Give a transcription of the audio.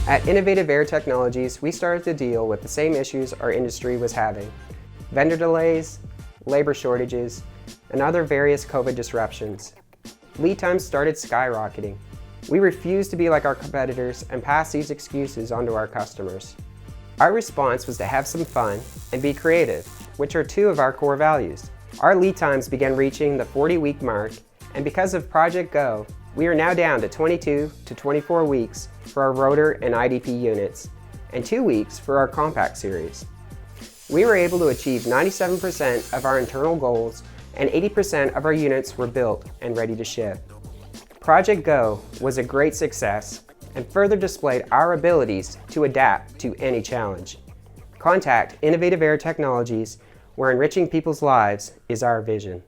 At Innovative Air Technologies, we started to deal with the same issues our industry was having: vendor delays, labor shortages, and other various COVID disruptions. Lead times started skyrocketing. We refused to be like our competitors and pass these excuses on to our customers. Our response was to have some fun and be creative, which are two of our core values. Our lead times began reaching the 40-week mark, and because of Project Go, we are now down to 22 to 24 weeks for our Rotor and IDP units, and 2 weeks for our Compact series. We were able to achieve 97% of our internal goals, and 80% of our units were built and ready to ship. Project Go was a great success and further displayed our abilities to adapt to any challenge. Contact Innovative Air Technologies, where enriching people's lives is our vision.